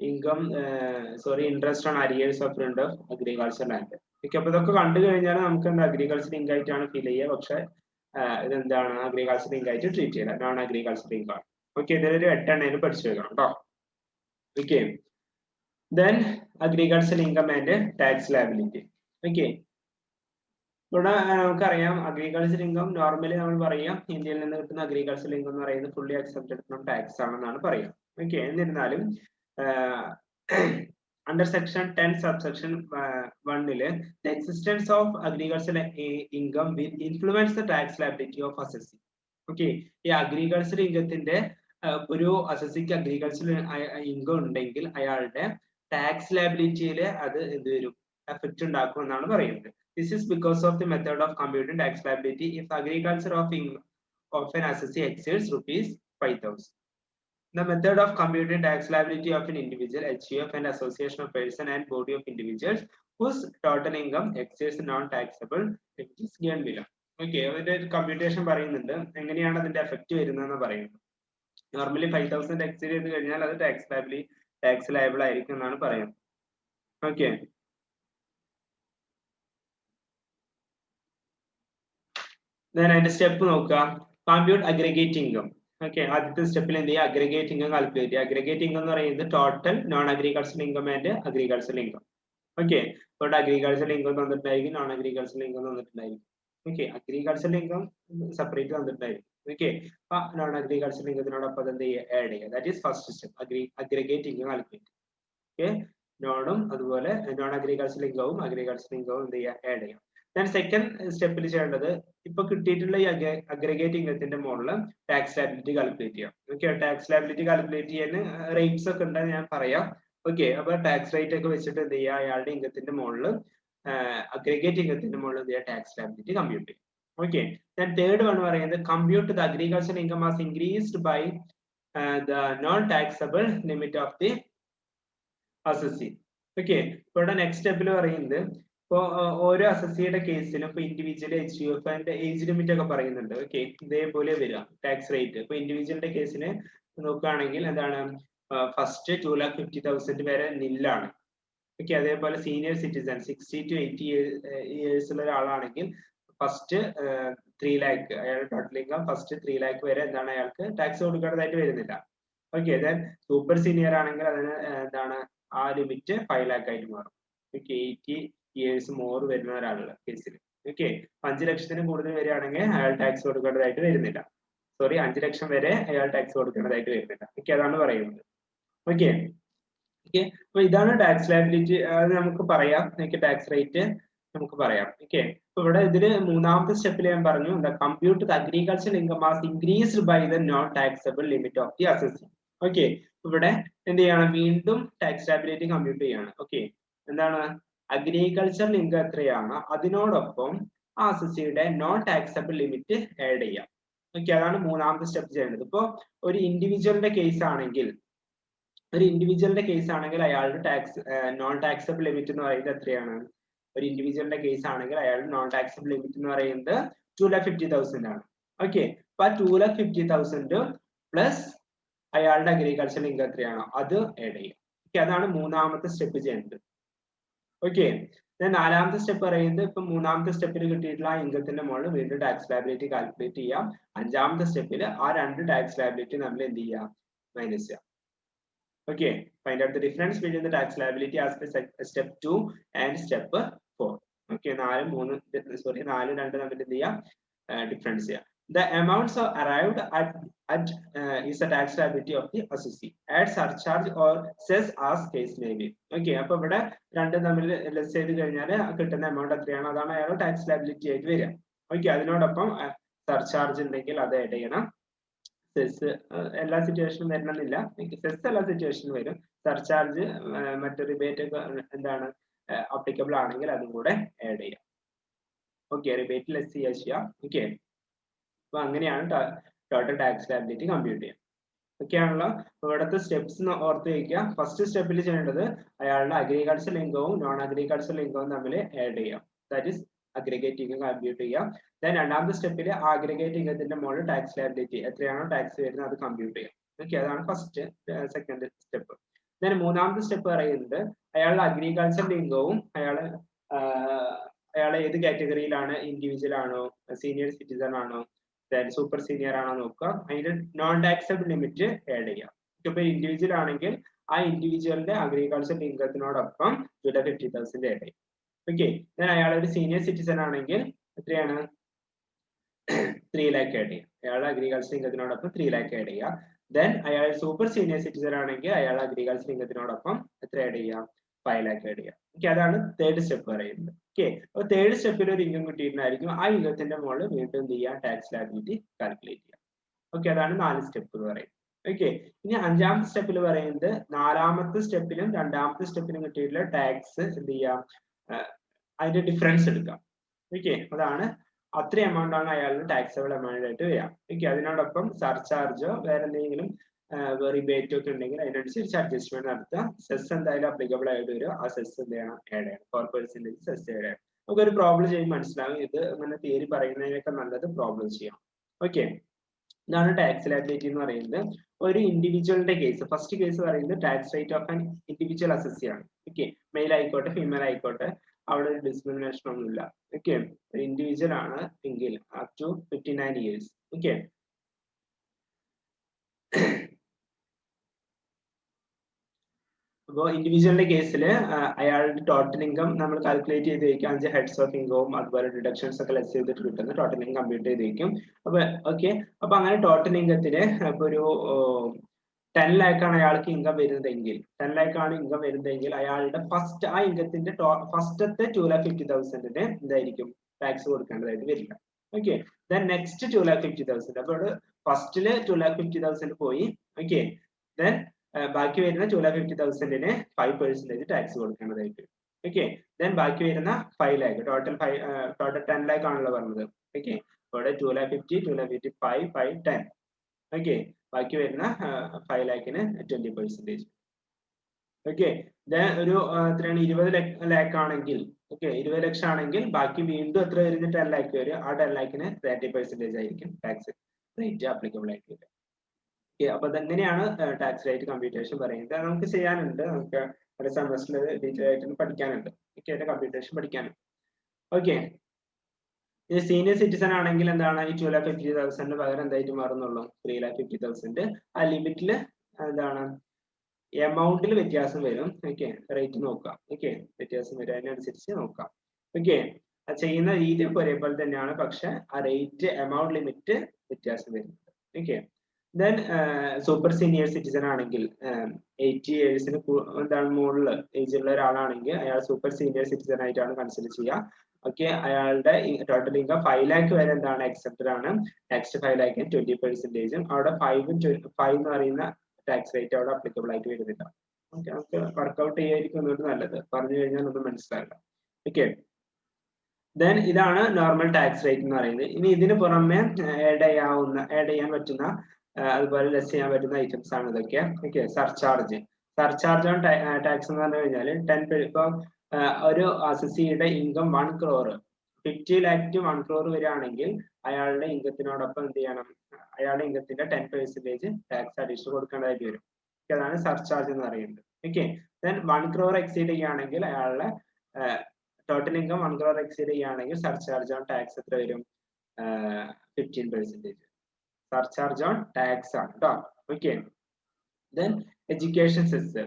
Income interest on arrears of front of agriculture land. Okay, അപ്പൊ ഇതൊക്കെ കണ്ടു കഴിഞ്ഞാൽ നമുക്ക് എന്താ agriculture income ആയിട്ടാണ് feel ചെയ്യുക. പക്ഷെ ഇതെന്താണ് അഗ്രികൾച്ചർ ഇൻകം ആയിട്ട് ട്രീറ്റ് ചെയ്യുക, നോൺ അഗ്രികൾച്ചർ ഇൻകം. ഓക്കെ, ഇതിലൊരു 8 എണ്ണം പഠിച്ചു വെക്കണം കേട്ടോ. Okay, then agriculture income and tax liability. Okay, ഇവിടെ നമുക്കറിയാം അഗ്രികൾച്ചർ ഇൻകം നോർമലി നമ്മൾ പറയാം ഇന്ത്യയിൽ നിന്ന് കിട്ടുന്ന അഗ്രികൾച്ചർ ഇൻകം എന്ന് പറയുന്നത് ഫുള്ളി അക്സെപ്റ്റഡ് ഫ്രം ടാക്സ് ആണെന്നാണ് പറയുക. ഓക്കെ, എന്നിരുന്നാലും under section 10 subsection 1 the existence of agricultural income will influence the tax liability of assessee. Okay, ഈ അഗ്രികൾച്ചർ ഇൻകത്തിന്റെ ഒരു അസസിക്ക് അഗ്രികൾച്ചർ ഇൻകം ഉണ്ടെങ്കിൽ അയാളുടെ ടാക്സ് ലയബിലിറ്റിയിൽ അത് എന്ത് വരും? എഫക്റ്റ് ഉണ്ടാക്കും എന്നാണ് പറയുന്നത്. This is because of the method of computing tax liability if agriculture of an assessee exceeds ₹5,000. The method of computing tax liability of an individual, HUF, and association of person and body of individuals whose total income exceeds non-taxable is given below. Okay, അതിന്റെ computation പറയുന്നുണ്ട് എങ്ങനെയാണ് അതിന്റെ effect വരുന്നതെന്ന് പറയുന്നത്. Normally 5,000 exceed ചെയ്ത് കഴിഞ്ഞാൽ അത് tax liable ആയിരിക്കും എന്നാണ് പറയുന്നത്. ഓക്കെ, അതിന്റെ സ്റ്റെപ്പ് നോക്കുക. Compute aggregate income. ഓക്കെ, ആദ്യത്തെ സ്റ്റെപ്പിൽ എന്ത് ചെയ്യുക? അഗ്രിഗേറ്റ് ഇൻകം കാൽക്കുലേറ്റ് ചെയ്യുക. അഗ്രിഗേറ്റ് ഇൻകം എന്ന് പറയുന്നത് total non agriculture income and agriculture income. Okay, ഇവിടെ അഗ്രികൾച്ചർ ഇൻകം തന്നിട്ടുണ്ടായിരിക്കും, നോൺ അഗ്രികൾച്ചർ ഇൻകം തന്നിട്ടുണ്ടായിരിക്കും. ഓക്കെ, അഗ്രികൾച്ചർ ഇൻകം സെപ്പറേറ്റ് തന്നിട്ടുണ്ടായിരിക്കും. ഓക്കെ, അപ്പൊ നോൺ അഗ്രികൾച്ചർ ഇൻകത്തിനോടൊപ്പം അത് എന്ത് ചെയ്യുക? ആഡ് ചെയ്യുക. That is first step, aggregate income calculate. Okay, നോണും അതുപോലെ നോൺ അഗ്രികൾച്ചർ ഇൻകവും അഗ്രികൾച്ചർ ഇൻകവും എന്ത് ചെയ്യുക? ആഡ് ചെയ്യുക. സെക്കൻഡ് സ്റ്റെപ്പിൽ ചെയ്യേണ്ടത് ഇപ്പൊ കിട്ടിയിട്ടുള്ള ഈ അഗ്രിഗേറ്റ് ഇൻകത്തിന്റെ മുകളിൽ ടാക്സ് ലയബിലിറ്റി കാൽക്കുലേറ്റ് ചെയ്യാം. ഓക്കെ, ടാക്സ് ലയബിലിറ്റി കാൽക്കുലേറ്റ് ചെയ്യാൻ റേറ്റ്സ് ഒക്കെ ഉണ്ടെന്ന് ഞാൻ പറയാം. ഓക്കെ, അപ്പൊ ടാക്സ് റേറ്റ് ഒക്കെ വെച്ചിട്ട് എന്ത് ചെയ്യുക? അയാളുടെ ഇൻകത്തിന്റെ മുകളിൽ അഗ്രിഗേറ്റ് ഇൻകത്തിന്റെ മുകളിൽ എന്ത് ചെയ്യുക? ടാക്സ് ലയബിലിറ്റി കമ്പ്യൂട്ട് ചെയ്യും. ഓക്കെ, തേർഡ് വൺ പറയുന്നത് compute the agriculture income has increased by the non taxable limit of the assessee. Okay, ഇവിടെ നെക്സ്റ്റ് സ്റ്റെപ്പിൽ പറയുന്നത് ഇപ്പൊ ഓരോ അസസിയുടെ കേസിലും ഇപ്പൊ individual HUF and age limit ഒക്കെ പറയുന്നുണ്ട്. ഓക്കെ, ഇതേപോലെ വരിക ടാക്സ് റേറ്റ്. ഇപ്പൊ ഇൻഡിവിജ്വലിന്റെ കേസിന് നോക്കുകയാണെങ്കിൽ എന്താണ്? ഫസ്റ്റ് 2,50,000 വരെ നില്ലാണ്. ഓക്കെ, അതേപോലെ സീനിയർ സിറ്റിസൺ 60 to 80 ഇയേഴ്സ് ഉള്ള ഒരാളാണെങ്കിൽ ഫസ്റ്റ് 3 lakh അയാളുടെ ടോട്ടൽ ഇൻകം ഫസ്റ്റ് 3 lakh വരെ എന്താണ് അയാൾക്ക് ടാക്സ് കൊടുക്കേണ്ടതായിട്ട് വരുന്നില്ല. ഓക്കെ, ദെൻ സൂപ്പർ സീനിയർ ആണെങ്കിൽ അതിന് എന്താണ് ആ ലിമിറ്റ് 5 lakh ആയിട്ട് മാറും. ഓക്കെ, 80 ഇയേഴ്സ് മോർ വരുന്ന ഒരാളുടെ കേസിൽ. ഓക്കെ, 5 ലക്ഷത്തിന് കൂടുതൽ വരികയാണെങ്കിൽ അയാൾ ടാക്സ് കൊടുക്കേണ്ടതായിട്ട് വരുന്നില്ല. 5 ലക്ഷം വരെ അയാൾ ടാക്സ് കൊടുക്കേണ്ടതായിട്ട് വരുന്നില്ല. ഓക്കെ, അതാണ് പറയുന്നത്. ഓക്കെ, ഓക്കെ, അപ്പൊ ഇതാണ് ടാക്സ് ലയബിലിറ്റി. അത് നമുക്ക് പറയാം, ടാക്സ് റേറ്റ് നമുക്ക് പറയാം. ഓക്കെ, അപ്പൊ ഇവിടെ ഇതില് മൂന്നാമത്തെ സ്റ്റെപ്പിൽ ഞാൻ പറഞ്ഞു, compute the agricultural income as increased by the non taxable limit of the assessee. Okay, ഇവിടെ എന്ത് ചെയ്യണം, വീണ്ടും ടാക്സ് ലയബിലിറ്റി കമ്പ്യൂട്ട് ചെയ്യാണ്. ഓക്കെ, എന്താണ് അഗ്രികൾച്ചറൽ ഇൻകം എത്രയാണ് അതിനോടൊപ്പം ആ അസസിയുടെ നോൺ ടാക്സബിൾ ലിമിറ്റ് ആഡ് ചെയ്യാം. ഓക്കെ, അതാണ് മൂന്നാമത്തെ സ്റ്റെപ്പ് ചെയ്യേണ്ടത്. ഇപ്പോ ഒരു ഇൻഡിവിജ്വലിന്റെ കേസ് ആണെങ്കിൽ അയാളുടെ നോൺ ടാക്സബിൾ ലിമിറ്റ് എന്ന് പറയുന്നത് എത്രയാണ്? ഒരു ഇൻഡിവിജ്വലിന്റെ കേസ് ആണെങ്കിൽ അയാളുടെ നോൺ ടാക്സബിൾ ലിമിറ്റ് എന്ന് പറയുന്നത് 2,50,000 ആണ്. ഓക്കെ, അപ്പൊ ആ 2,50,000 പ്ലസ് അയാളുടെ അഗ്രികൾച്ചറൽ ഇൻകം എത്രയാണോ അത് ആഡ് ചെയ്യും. ഓക്കെ, അതാണ് മൂന്നാമത്തെ സ്റ്റെപ്പ് ചെയ്യേണ്ടത്. ഓക്കെ, നാലാമത്തെ സ്റ്റെപ്പ് പറയുന്നത് ഇപ്പൊ മൂന്നാമത്തെ സ്റ്റെപ്പിൽ കിട്ടിയിട്ടുള്ള ആ ഇൻകത്തിന്റെ മുകളിൽ വീണ്ടും ടാക്സ് ലയബിലിറ്റി കാൽക്കുലേറ്റ് ചെയ്യാം. അഞ്ചാമത്തെ സ്റ്റെപ്പിൽ ആ രണ്ട് ടാക്സ് ലയബിലിറ്റി നമ്മൾ എന്ത് ചെയ്യാം, മൈനസ് ചെയ്യാം. Okay, find out the difference between the tax liability as per step 2 and step 4. Okay, 4 2 തമ്മിൽ എന്ത് ചെയ്യാം, ഡിഫറൻസ് ചെയ്യാം. The amounts are arrived at is the tax liability of the assessee. Add surcharge or cess as case may be. Okay, അപ്പൊ ഇവിടെ രണ്ടും തമ്മിൽ less ചെയ്ത് കഴിഞ്ഞാൽ കിട്ടുന്ന എമൗണ്ട് എത്രയാണോ അതാണ് അയാളുടെ ടാക്സ് ലയബിലിറ്റി ആയിട്ട് വരിക. ഓക്കെ, അതിനോടൊപ്പം സർചാർജ് ഉണ്ടെങ്കിൽ അത് ആഡ് ചെയ്യണം. സെസ് എല്ലാ സിറ്റുവേഷനും വരണമെന്നില്ല, സെസ് എല്ലാ സിറ്റുവേഷനും വരും. സർചാർജ് മറ്റു റിബേറ്റ് എന്താണ് അപ്ലിക്കബിൾ ആണെങ്കിൽ അതും കൂടെ ആഡ് ചെയ്യാം. ഓക്കെ, റിബേറ്റ് ലെസ് ചെയ്യാം. ഓക്കെ, അപ്പൊ അങ്ങനെയാണ് ടോട്ടൽ ടാക്സ് ലയബിലിറ്റി കമ്പ്യൂട്ട് ചെയ്യാം. ഓക്കെ ആണല്ലോ. ഇവിടുത്തെ സ്റ്റെപ്സ് ഓർത്ത് വയ്ക്കുക. ഫസ്റ്റ് സ്റ്റെപ്പിൽ ചെയ്യേണ്ടത് അയാളുടെ അഗ്രികൾച്ചറൽ ഇൻകവും നോൺ അഗ്രികൾച്ചറൽ ഇൻകവും തമ്മിൽ ആഡ് ചെയ്യാം. That is aggregate income compute ചെയ്യാം. ദെൻ രണ്ടാമത്തെ സ്റ്റെപ്പിൽ അഗ്രിഗേറ്റ് ഇൻകത്തിന്റെ മുകളിൽ ടാക്സ് ലയബിലിറ്റി എത്രയാണോ ടാക്സ് വരുന്നത് അത് കമ്പ്യൂട്ട് ചെയ്യാം. ഓക്കെ, അതാണ് ഫസ്റ്റ് സെക്കൻഡ് സ്റ്റെപ്പ്. ദെൻ മൂന്നാമത്തെ സ്റ്റെപ്പ് പറയുന്നത് അയാളുടെ അഗ്രികൾച്ചറൽ ഇൻകവും അയാൾ ഏത് കാറ്റഗറിയിലാണ്, ഇൻഡിവിജ്വൽ ആണോ, സീനിയർ സിറ്റിസൺ ആണോ, സൂപ്പർ സീനിയർ ആണോ നോക്കുക. അതിന്റെ നോൺ ടാക്സബിൾ ലിമിറ്റ് ആഡ് ചെയ്യാം. ഇപ്പൊ ഇൻഡിവിജ്വൽ ആണെങ്കിൽ ആ ഇൻഡിവിജ്വലിന്റെ അഗ്രികൾച്ചറൽ ഇൻകത്തിനോടൊപ്പം 2,50,000 ആഡ് ചെയ്യും. ഓക്കെ, ദെൻ അയാൾ ഒരു സീനിയർ സിറ്റിസൺ ആണെങ്കിൽ എത്രയാണ്, 3 lakh ആഡ് ചെയ്യാം. അയാളുടെ അഗ്രികൾച്ചർ ഇൻകത്തിനോടൊപ്പം 3 lakh ആഡ് ചെയ്യാം. ദെൻ അയാൾ സൂപ്പർ സീനിയർ സിറ്റിസൺ ആണെങ്കിൽ അയാളുടെ അഗ്രികൾച്ചർ ഇൻകത്തിനോടൊപ്പം എത്ര ആഡ് ചെയ്യാം, 5 lakh ആഡ് ചെയ്യാം. ഓക്കെ, അതാണ് തേർഡ് സ്റ്റെപ്പ് പറയുന്നത്. ഓക്കെ, അപ്പൊ തേർഡ് സ്റ്റെപ്പിൽ ഒരു ഇൻകം കിട്ടിയിട്ടുണ്ടായിരിക്കും. ആ ഇൻകത്തിന്റെ മുകളിൽ വീണ്ടും എന്ത് ചെയ്യാം, ടാക്സ് ലയബിലിറ്റി കാൽക്കുലേറ്റ് ചെയ്യാം. ഓക്കെ, അതാണ് 4 സ്റ്റെപ്പ് എന്ന് പറയുന്നത്. ഓക്കെ, ഇനി അഞ്ചാമത്തെ സ്റ്റെപ്പിൽ പറയുന്നത് നാലാമത്തെ സ്റ്റെപ്പിലും രണ്ടാമത്തെ സ്റ്റെപ്പിലും കിട്ടിയിട്ടുള്ള ടാക്സ് എന്ത് ചെയ്യാം, അതിന്റെ ഡിഫറൻസ് എടുക്കാം. ഓക്കെ, അതാണ് അത്ര എമൗണ്ട് ആണ് അയാളുടെ ടാക്സബിൾ എമൗണ്ട് ആയിട്ട് വരിക. ഓക്കെ, അതിനോടൊപ്പം സർചാർജോ വേറെ എന്തെങ്കിലും റിബേറ്റ് ഒക്കെ ഉണ്ടെങ്കിൽ അതിനനുസരിച്ച് അഡ്ജസ്റ്റ്മെന്റ് നടത്തുക. സെസ് എന്തായാലും അപ്ലിക്കബിൾ ആയിട്ട് വരും. ആ സെസ് എന്ത് ചെയ്യണം, ആഡ് ചെയ്യണം. 4% സെസ് ആഡ് ചെയ്യണം. നമുക്ക് ഒരു പ്രോബ്ലം ചെയ്യുമ്പോൾ മനസ്സിലാവും. ഇത് അങ്ങനെ തിയറി പറയുന്നതിനൊക്കെ നല്ലത് പ്രോബ്ലം ചെയ്യാം. ഓക്കെ, ഇതാണ് ടാക്സ് ലയബിലിറ്റി എന്ന് പറയുന്നത്. ഒരു ഇൻഡിവിജ്വലിന്റെ കേസ്, ഫസ്റ്റ് കേസ് പറയുന്നത് tax rate of an individual assessee ആണ്. ഓക്കെ, മെയിൽ ആയിക്കോട്ടെ ഫീമെയിൽ ആയിക്കോട്ടെ അവിടെ ഒരു ഡിസ്ക്രിമിനേഷൻ ഒന്നുമില്ല. ഓക്കെ, ഇൻഡിവിജ്വൽ ആണ് എങ്കിൽ അപ് ടു 59 years. ഓക്കെ, അപ്പോൾ ഇൻഡിവിജ്വലിന്റെ കേസിൽ അയാളുടെ ടോട്ടൽ ഇൻകം നമ്മൾ കാൽക്കുലേറ്റ് ചെയ്ത് വയ്ക്കും. 5 ഹെഡ്സ് ഓഫ് ഇൻകവും അതുപോലെ ഡിഡക്ഷൻസ് ഒക്കെ ലെസ് ചെയ്തിട്ട് കിട്ടുന്ന ടോട്ടൽ ഇൻകം കമ്പ്യൂട്ട് ചെയ്ത് വയ്ക്കും. അപ്പൊ ഓക്കെ, അപ്പൊ അങ്ങനെ ടോട്ടൽ ഇൻകത്തിന് ഇപ്പൊ ഒരു 10 lakh ആണ് അയാൾക്ക് ഇൻകം വരുന്നതെങ്കിൽ 10 lakh ആണ് ഇൻകം വരുന്നതെങ്കിൽ അയാളുടെ ഫസ്റ്റ് ആ ഇൻകത്തിന്റെ ഫസ്റ്റത്തെ 2,50,000 എന്തായിരിക്കും ടാക്സ് കൊടുക്കേണ്ടതായിട്ട് വരില്ല. Okay, then next 2,50,000. അപ്പോൾ ഫസ്റ്റില് 2,50,000 പോയി. ഓക്കെ, ദെൻ ബാക്കി വരുന്ന 2,50,000 5% ടാക്സ് കൊടുക്കേണ്ടതായിട്ട് വരും. ഓക്കെ, ദെൻ ബാക്കി വരുന്ന 5 lakh ടോട്ടൽ 10 lakh ആണല്ലോ പറഞ്ഞത്. ഓക്കെ, അവിടെ 2,50,000 2,50,000 5 5 10. ഓക്കെ, ബാക്കി വരുന്ന 5 lakhന് 20%. ഓക്കെ, ഒരു എത്രയാണ് 20 lakh ആണെങ്കിൽ, ഓക്കെ 20 ലക്ഷം ആണെങ്കിൽ ബാക്കി വീണ്ടും എത്ര വരുന്ന 10 lakh വരും. ആ 10 lakhന് 30% ആയിരിക്കും ടാക്സ് റേറ്റ് ആപ്ലിക്കബിൾ ആയിട്ട് വരിക. ഓക്കെ, അപ്പൊ അതെങ്ങനെയാണ് ടാക്സ് റേറ്റ് കമ്പ്യൂട്ടേഷൻ പറയുന്നത്. നമുക്ക് ചെയ്യാനുണ്ട്, നമുക്ക് ഒരു സെമസ്റ്ററിൽ ഡീറ്റെയിൽ ആയിട്ട് പഠിക്കാനുണ്ട്. ഓക്കെ, അതിന്റെ കമ്പ്യൂട്ടേഷൻ പഠിക്കാനുണ്ട്. ഓക്കെ, സീനിയർ സിറ്റിസൺ ആണെങ്കിൽ എന്താണ് ഈ 2,50,000 പകരം എന്തായിട്ട് മാറുന്നുള്ളൂ, 3,50,000. ആ ലിമിറ്റില് എന്താണ് എമൗണ്ടിൽ വ്യത്യാസം വരും. ഓക്കെ, റേറ്റ് നോക്കാം. ഓക്കെ, വ്യത്യാസം വരും, അതിനനുസരിച്ച് നോക്കാം. ഓക്കെ, ചെയ്യുന്ന രീതി ഒരേപോലെ തന്നെയാണ്, പക്ഷെ ആ റേറ്റ് എമൗണ്ട് ലിമിറ്റ് വ്യത്യാസം വരുന്നുണ്ട്. Okay, then super senior citizen ആണെങ്കിൽ 80 ഇയേഴ്സിന് എന്താണ് മുകളിൽ ഏജ് ഉള്ള ഒരാളാണെങ്കിൽ അയാൾ സൂപ്പർ സീനിയർ സിറ്റിസൺ ആയിട്ടാണ് കൺസിഡർ ചെയ്യുക. ഓക്കെ, അയാളുടെ ടോട്ടൽ ഇൻകം 5 lakh വരെ എന്താണ് എക്സെപ്റ്റഡ് ആണ്. നെക്സ്റ്റ് 5 lakh 20%, അവിടെ 5 എന്ന് പറയുന്ന ടാക്സ് റേറ്റ് അവിടെ അപ്ലിക്കബിൾ ആയിട്ട് വരുന്നില്ല. ഓക്കെ, നമുക്ക് വർക്ക്ഔട്ട് ചെയ്യായിരിക്കും ഒന്നുകൂടി നല്ലത്, പറഞ്ഞു കഴിഞ്ഞാൽ ഒന്നും മനസ്സിലാവില്ല. ഓക്കെ, ദെൻ ഇതാണ് നോർമൽ ടാക്സ് റേറ്റ് എന്ന് പറയുന്നത്. ഇനി ഇതിന് പുറമെ ആഡ് ചെയ്യാൻ പറ്റുന്ന അതുപോലെ ലെസ് ചെയ്യാൻ പറ്റുന്ന ഐറ്റംസ് ആണ് ഇതൊക്കെ. ഓക്കെ, സർചാർജ് ഓൺ ടാക്സ് എന്ന് പറഞ്ഞു കഴിഞ്ഞാൽ 10 ഇപ്പം ഒരു അസസിയുടെ income 1 crore 50 lakh to 1 crore വരികയാണെങ്കിൽ അയാളുടെ ഇൻകത്തിനോടൊപ്പം എന്ത് ചെയ്യണം, അയാളുടെ ഇൻകത്തിന്റെ 10% ടാക്സ് അഡീഷണൽ കൊടുക്കേണ്ടതായിട്ട് വരും. അതാണ് സർചാർജ് എന്ന് പറയുന്നത്. ഓക്കെ, ദെൻ 1 crore എക്സീഡ് ചെയ്യുകയാണെങ്കിൽ അയാളുടെ ടോട്ടൽ ഇൻകം 1 crore എക്സീഡ് ചെയ്യുകയാണെങ്കിൽ സർചാർജ് ഓൺ ടാക്സ് എത്ര വരും, 15%. സർചാർജ് ഓൺ ടാക്സ് ആണ് കേട്ടോ. ഓക്കെ, ദെൻ എഡ്യൂക്കേഷൻ സെസ്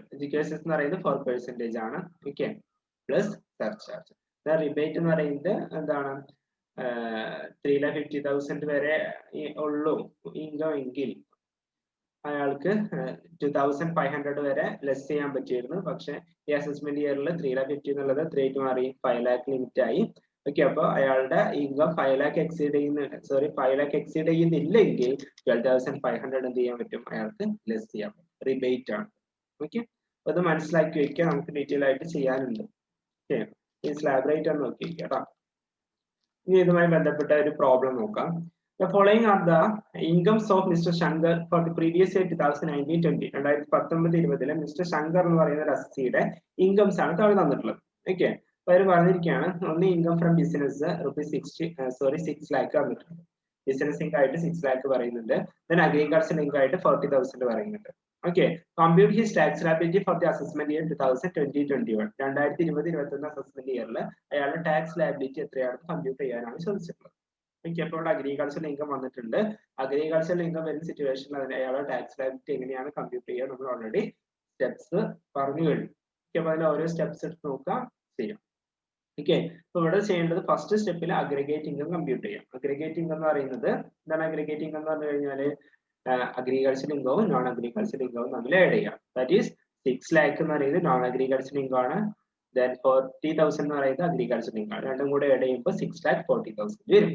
എന്ന് പറയുന്നത് 4% ആണ്. Okay, plus surcharge. റിബേറ്റ് എന്ന് പറയുന്നത് എന്താണ്, 3,50,000 വരെ ഉള്ളൂ ഇൻകം എങ്കിൽ അയാൾക്ക് 2,500 വരെ ലെസ് ചെയ്യാൻ പറ്റിയിരുന്നു. പക്ഷെ ഈ അസസ്മെന്റ് ഇയറിൽ 3,50,000 എന്നുള്ളത് 3 മാറി 5 lakh ലിമിറ്റ് ആയി. ഓക്കെ, അപ്പോൾ അയാളുടെ ഇൻകം 5 lakh എക്സീഡ് ചെയ്യുന്നില്ലെങ്കിൽ 12,500 എന്ത് ചെയ്യാൻ പറ്റും, അയാൾക്ക് ലെസ് ചെയ്യാൻ പറ്റും. റിബേറ്റ് ആണ്. ഓക്കെ, അത് മനസ്സിലാക്കി വെക്കുക, നമുക്ക് ഡീറ്റെയിൽ ആയിട്ട് ചെയ്യാനുണ്ട്. ഓക്കെ, ഈ സ്ലാബ് റേറ്റ് ആണ് നോക്കി വെക്കുക കേട്ടോ. ഇനി ഇതുമായി ബന്ധപ്പെട്ട ഒരു പ്രോബ്ലം നോക്കാം. The following are the incomes of Mr. Shankar for the previous year 2019-20. 2019-20 mister Shankar എന്ന് പറയുന്ന ഒരു അസസിയുടെ ഇൻകംസ് ആണ് താഴെ തന്നിട്ടുള്ളത്. ഓക്കെ, അപ്പൊ അവർ പറഞ്ഞിരിക്കുകയാണ്, ഒന്ന് ഇൻകം ഫ്രം ബിസിനസ് ₹6 lakh തന്നിട്ടുണ്ട്. ബിസിനസ് ഇൻകം ആയിട്ട് 6 lakh പറയുന്നുണ്ട്. ദെൻ അഗ്രികൾച്ചർ ഇൻകം ആയിട്ട് 40,000 പറയുന്നുണ്ട്. Okay, compute his tax liability for the assessment year 2020-21. 2020-21 assessment ഇയറിൽ അയാളുടെ ടാക്സ് ലാബിലിറ്റി എത്രയാണെന്ന് കമ്പ്യൂട്ട് ചെയ്യാനാണ് ചോദിച്ചിട്ടുള്ളത്. ഓക്കെ, അപ്പോൾ അഗ്രികൾച്ചർ ഇൻകം വന്നിട്ടുണ്ട്. അഗ്രികൾച്ചർ ഇൻകം വരുന്ന സിറ്റുവേഷനിൽ അയാളുടെ ടാക്സ് ലാബിലിറ്റി എങ്ങനെയാണ് കമ്പ്യൂട്ട് ചെയ്യുക, നമ്മൾ ഓൾറെഡി സ്റ്റെപ്സ് പറഞ്ഞു കഴിഞ്ഞു. ഓക്കെ, അപ്പോൾ അതിൽ ഓരോ സ്റ്റെപ്സ് എടുത്ത് നോക്കാം, ചെയ്യാം. ഓക്കെ, അപ്പൊ ഇവിടെ ചെയ്യേണ്ടത് ഫസ്റ്റ് സ്റ്റെപ്പിൽ അഗ്രിഗേറ്റ് ഇൻകം കമ്പ്യൂട്ട് ചെയ്യാം. അഗ്രിഗേറ്റ് ഇൻകം എന്ന് പറയുന്നത് എന്താണ്, അഗ്രിഗേറ്റ് ഇൻകം എന്ന് പറഞ്ഞു കഴിഞ്ഞാൽ അഗ്രികൾച്ചർ ഇൻകവും നോൺ അഗ്രികൾച്ചർ ഇൻകവും തമ്മിൽ ആഡ് ചെയ്യാം. ദാറ്റ് ഈസ് 6 lakh എന്ന് പറയുന്നത് നോൺ അഗ്രികൾച്ചർ ഇൻകം ആണ്. ദെൻ 40,000 എന്ന് പറയുന്നത് അഗ്രികൾച്ചർ ഇൻകം ആണ്. രണ്ടും കൂടെ ആഡ് ചെയ്യുമ്പോൾ 6,40,000 വരും.